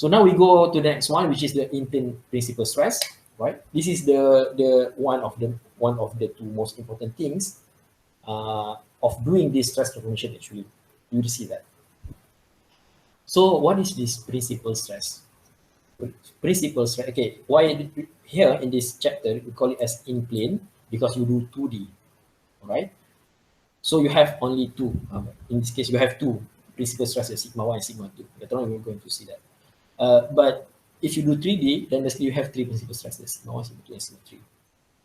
So now we go to the next one, which is the in-plane principal stress, right? This is the one of the two most important things of doing this stress transformation. Actually, you will see that. So what is this principal stress? Principal stress. Okay, why here in this chapter we call it as in-plane? Because you do 2D, right? So you have only two. In this case, you have two principal stresses, sigma 1 and sigma 2. Later on, we're going to see that. But if you do 3D, then basically you have three principal stresses, sigma 1, sigma 2, and sigma 3.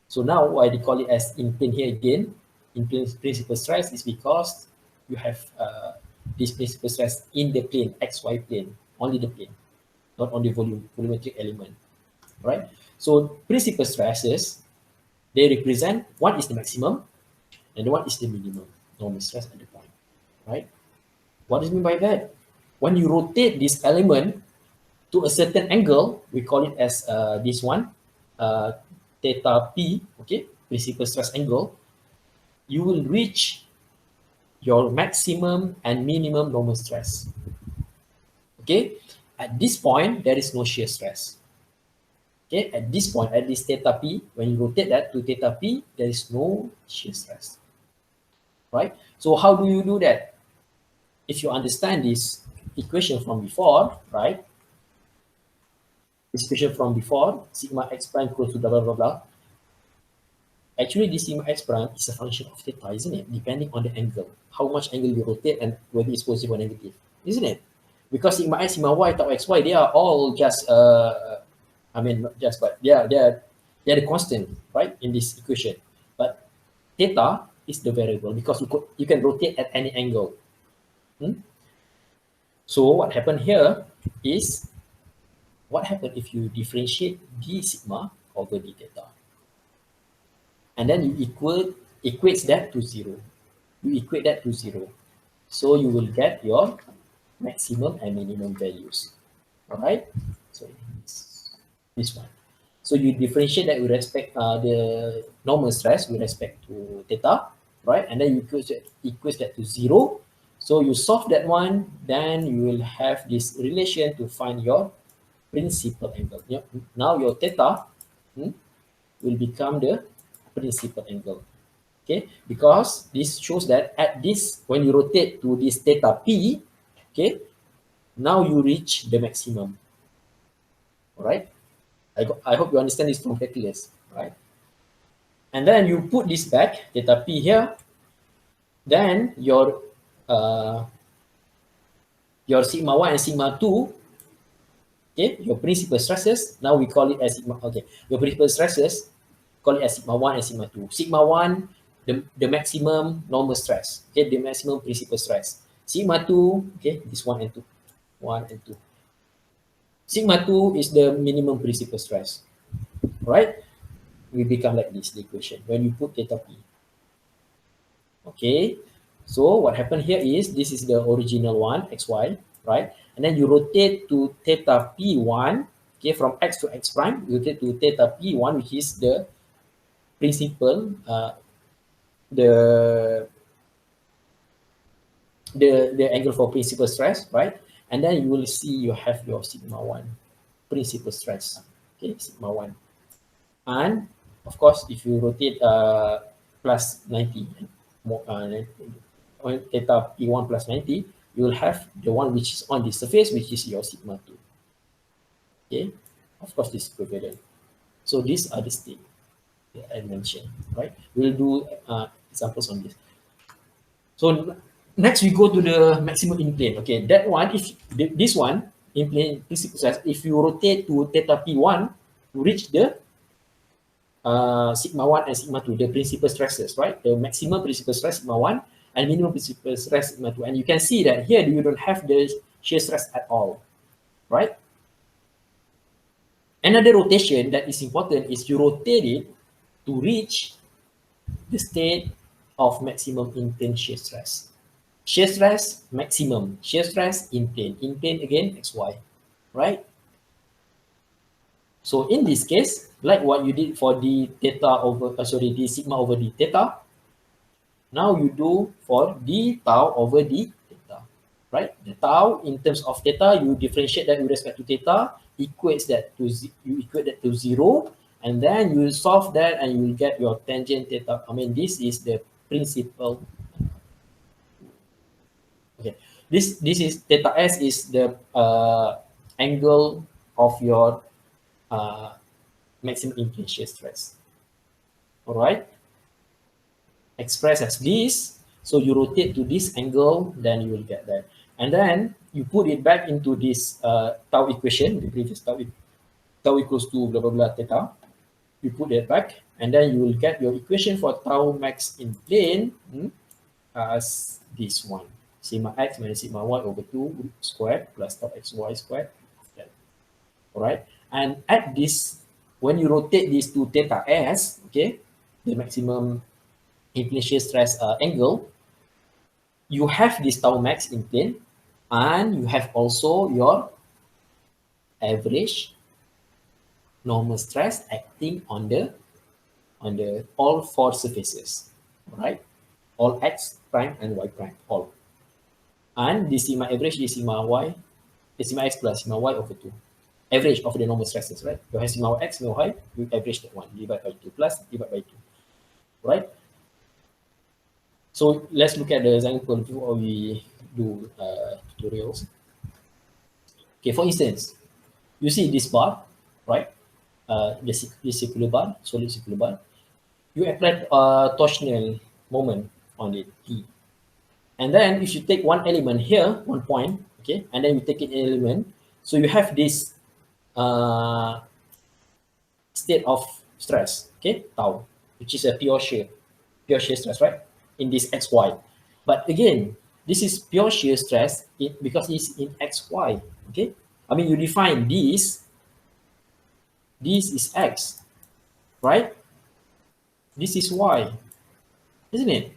So now why they call it as in-plane here again, in-plane principal stress is because you have this principal stress in the plane, XY plane, only the plane, not on the volumetric element, right? So principal stresses, they represent what is the maximum and what is the minimum normal stress at the point, right? What does it mean by that? When you rotate this element to a certain angle, we call it as this one, theta P, okay, principal stress angle, you will reach your maximum and minimum normal stress. Okay, at this point, there is no shear stress. Okay, at this point, at this theta P, when you rotate that to theta P, there is no shear stress. Right? So how do you do that? If you understand this equation from before, right? This equation from before, sigma x prime equals to blah, blah, blah, blah. Actually, this sigma x prime is a function of theta, isn't it? Depending on the angle, how much angle you rotate and whether it's positive or negative, isn't it? Because sigma x, sigma y, tau xy, they are all just, I mean, not just, but they're the constant, right, in this equation. But theta is the variable because you can rotate at any angle. So what happened here is, what happened if you differentiate d sigma over d theta? And then you equate that to 0. You equate that to 0. So you will get your maximum and minimum values. All right? So this one. So you differentiate that with respect the normal stress with respect to theta, right? And then you equate that to 0. So you solve that one, then you will have this relation to find your principal angle. Yep. Now your theta will become the principal angle. Okay, because this shows that at this, when you rotate to this theta P, okay, now you reach the maximum. All right. I hope you understand this from calculus, right? And then you put this back, theta P here, then your sigma 1 and sigma 2, okay, your principal stresses, now we call it as sigma, okay, your principal stresses, call it as sigma 1 and sigma 2. Sigma 1, the maximum normal stress, okay, the maximum principal stress. Sigma 2, okay, this 1 and 2, 1 and 2. Sigma 2 is the minimum principal stress, right? We become like this, the equation, when you put theta P. Okay, so what happened here is, this is the original one, xy, right? And then you rotate to theta P1, okay, from x to x prime, you rotate to theta P1, which is the principal, the angle for principal stress, right? And then you will see you have your sigma 1 principal stress, okay, sigma 1. And of course, if you rotate plus 90, theta P1 plus 90, you will have the one which is on the surface, which is your sigma 2. Okay, of course, this is equivalent. So these are the states that I mentioned, right? We'll do examples on this. So next we go to the maximum in plane. Okay, that one, if this one in plane principal stress, if you rotate to theta P1 to reach the sigma 1 and sigma 2, the principal stresses, right? The maximum principal stress sigma 1 and minimum principal stress sigma 2. And you can see that here you don't have the shear stress at all, right? Another rotation that is important is you rotate it to reach the state of maximum in plane shear stress. Shear stress, maximum. Shear stress, in plane. In plane again, xy, right? So in this case, like what you did for the theta over, the sigma over d theta, now you do for d tau over d theta. right? The tau in terms of theta, you differentiate that with respect to theta, equate that to 0, and then you solve that and you will get your tangent theta. I mean, this is the principal. Okay, this is theta s is the angle of your maximum in plane shear stress. All right, expressed as this. So you rotate to this angle, then you will get that. And then you put it back into this tau equation, the previous tau equals to blah, blah, blah, theta. You put that back, and then you will get your equation for tau max in plane as this one. Sigma x minus sigma y over 2 squared plus tau xy squared. All right. And at this, when you rotate this to theta s, okay, the maximum in plane shear stress angle, you have this tau max in plane, and you have also your average normal stress acting on the all four surfaces, right? All x prime and y prime, all. And the sigma average is sigma y, is sigma x plus sigma y over 2. Average of the normal stresses, right? You have sigma x, sigma y, you average that one, divide by 2 plus divide by 2, right? So let's look at the example before we do tutorials. Okay, for instance, you see this bar, right? This circular bar, solid circular bar. You apply torsional moment on it, T. And then if you take one element here, one point, okay, and then you take an element, so you have this state of stress, okay, tau, which is a pure shear stress, right, in this xy. But again, this is pure shear stress because it's in xy, okay. I mean, you define this is x, right? This is y, isn't it?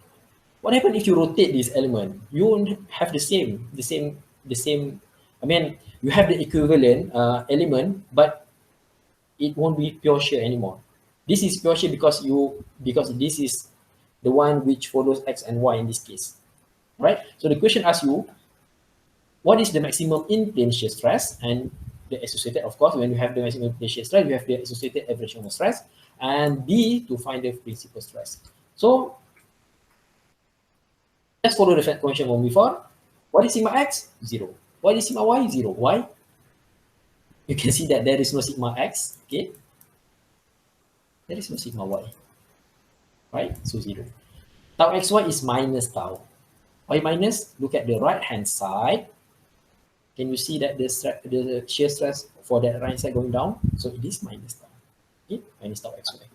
What happens if you rotate this element? You won't have the same. I mean, you have the equivalent element, but it won't be pure shear anymore. This is pure shear because this is the one which follows x and y in this case, right? So the question asks you, what is the maximum in plane shear stress? And the associated, of course, when you have the maximum in plane shear stress, you have the associated average normal stress, and B to find the principal stress. So let's follow the convention from before. What is sigma x? 0. What is sigma y? 0. Why? You can see that there is no sigma x, okay? There is no sigma y, right? So 0. Tau xy is minus tau. Why minus? Look at the right-hand side. Can you see that the shear stress for that right side going down? So it is minus tau, okay? Minus tau xy.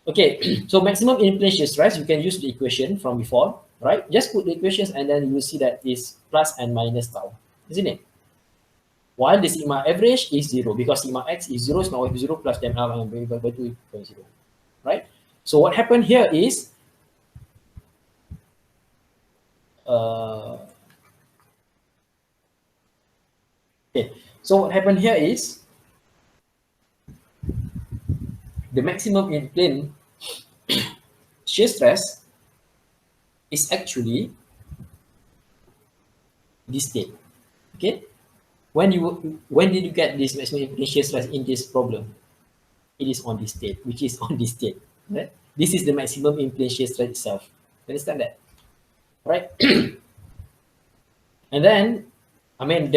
Okay, so maximum in plane shear stress, you can use the equation from before, right? Just put the equations and then you will see that is plus and minus tau, isn't it? While the sigma average is 0 because sigma x is 0, sigma y is 0 plus dem L and by 2 equals 0, right? So what happened here is okay. So what happened here is the maximum in plane shear stress is actually this state, okay? When did you get this maximum in plane shear stress in this problem? It is on this state, which is on this state, right? This is the maximum in plane shear stress itself. You understand that, right? And then, I mean,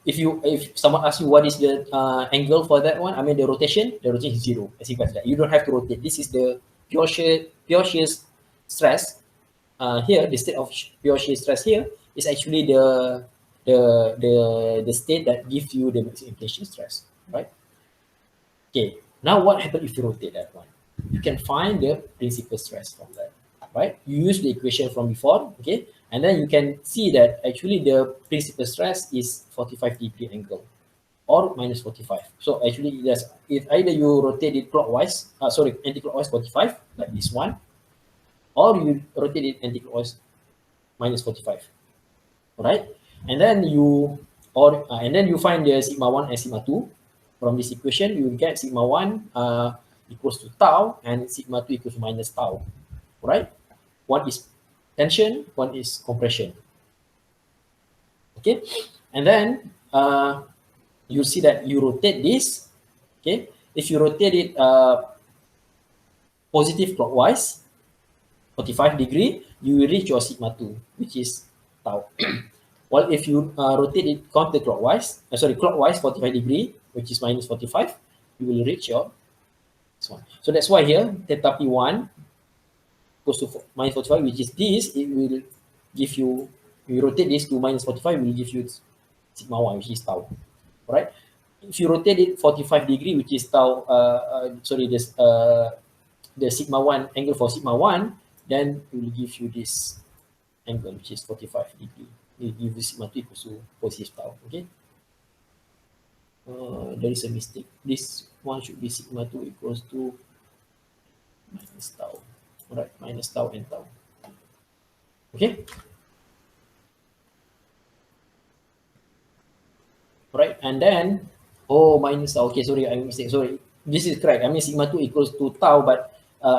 if someone asks you what is the angle for that one, I mean the rotation is 0. As simple as that. You don't have to rotate. This is the pure shear stress. Here, the state of pure shear stress here is actually the state that gives you the maximum plane shear stress, right? Okay. Now, what happens if you rotate that one? You can find the principal stress from that, right? You use the equation from before, okay? And then you can see that actually the principal stress is 45-degree angle or minus 45. So actually, if either you rotate it clockwise, anti-clockwise 45, like this one, or you rotate it anti-clockwise minus 45, all right? And then you find the sigma 1 and sigma 2. From this equation, you get sigma 1 equals to tau and sigma 2 equals to minus tau, right? One is tension, one is compression. Okay, and then you'll see that you rotate this. Okay, if you rotate it positive clockwise, 45 degree, you will reach your sigma 2, which is tau. While if you rotate it counterclockwise, clockwise 45 degree, which is minus 45, you will reach your this one. So that's why here theta p1 goes to minus 45, which is this. It will give you, you rotate this to minus 45, will give you sigma 1, which is tau. All right. If you rotate it 45 degree, which is tau, this the sigma 1 angle for sigma 1, then it will give you this angle, which is 45 degree. It will give you sigma 2 equals to positive tau. Okay. There is a mistake. This one should be sigma 2 equals to minus tau. All right, minus tau and tau. Okay. All right, and then minus tau. Okay, sorry, I mistake. Sorry, this is correct. I mean sigma 2 equals to tau, but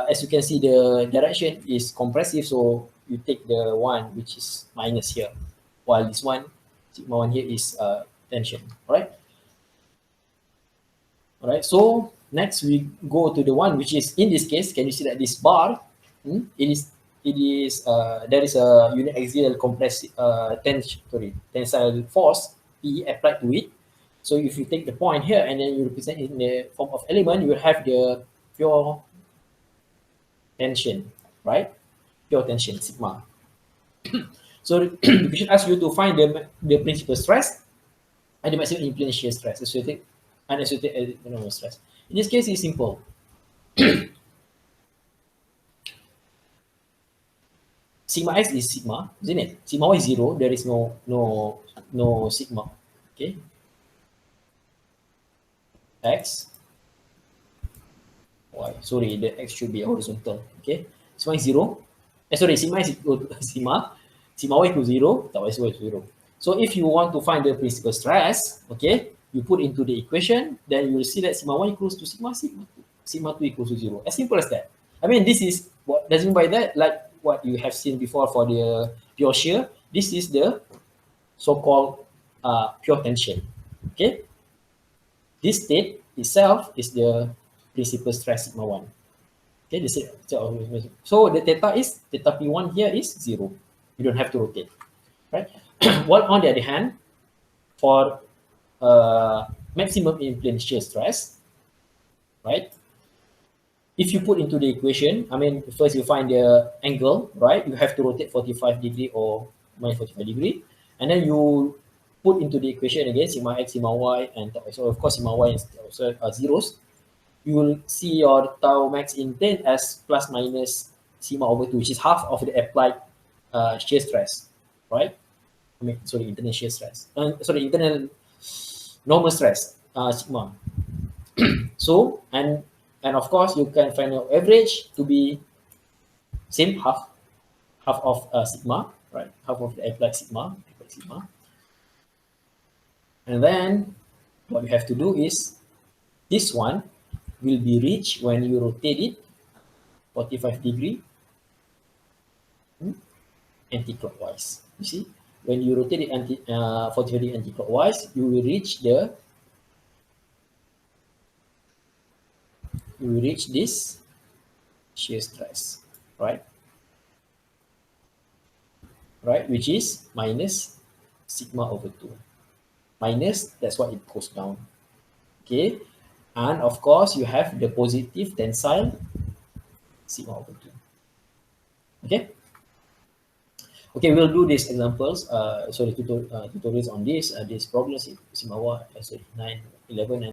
as you can see, the direction is compressive, so you take the one which is minus here, while this one, sigma 1 here is tension. All right. All right, so next we go to the one which is, in this case, can you see that this bar, there is a uniaxial tensile force P applied to it. So if you take the point here and then you represent it in the form of element, you will have the pure tension, right? Pure tension, sigma. So we should ask you to find the principal stress and the maximum in plane shear stress associated unassociated normal stress. In this case, it's simple. Sigma x is sigma, isn't it? Sigma y is 0. There is no sigma. Okay. X, y. Sorry, the x should be horizontal. Okay. Sigma is 0. Sigma is equal to sigma. Sigma y equals 0. Tau s y is 0. So if you want to find the principal stress, okay, you put into the equation, then you will see that sigma 1 equals to sigma 2. Sigma 2 equals to 0. As simple as that. I mean, this is what does it mean by that? Like what you have seen before for the pure shear. This is the so-called pure tension. Okay. This state itself is the principal stress sigma 1. Okay. So the theta p1 here is 0. You don't have to rotate. Right. While on the other hand, for maximum in plane shear stress, right? If you put into the equation, I mean, first you find the angle, right? You have to rotate 45 degree or minus 45 degree. And then you put into the equation again, sigma x, sigma y, and tau. So of course, sigma y is also zeros. You will see your tau max in plane as plus minus sigma over 2, which is half of the applied shear stress, right? I mean, sorry, internal shear stress. Internal normal stress, sigma. So, and of course, you can find your average to be same half of sigma, right? Half of the applied sigma. And then what you have to do is this one will be reached when you rotate it 45 degree anti-clockwise. You see, when you rotate it 45 degree anti-clockwise, you will reach this shear stress, right? Right, which is minus sigma over 2. Minus, that's why it goes down. Okay, and of course you have the positive tensile sigma over 2. Okay. Okay, we'll do these examples. Tutorials on this problems. Sigma 1, 9, 11, and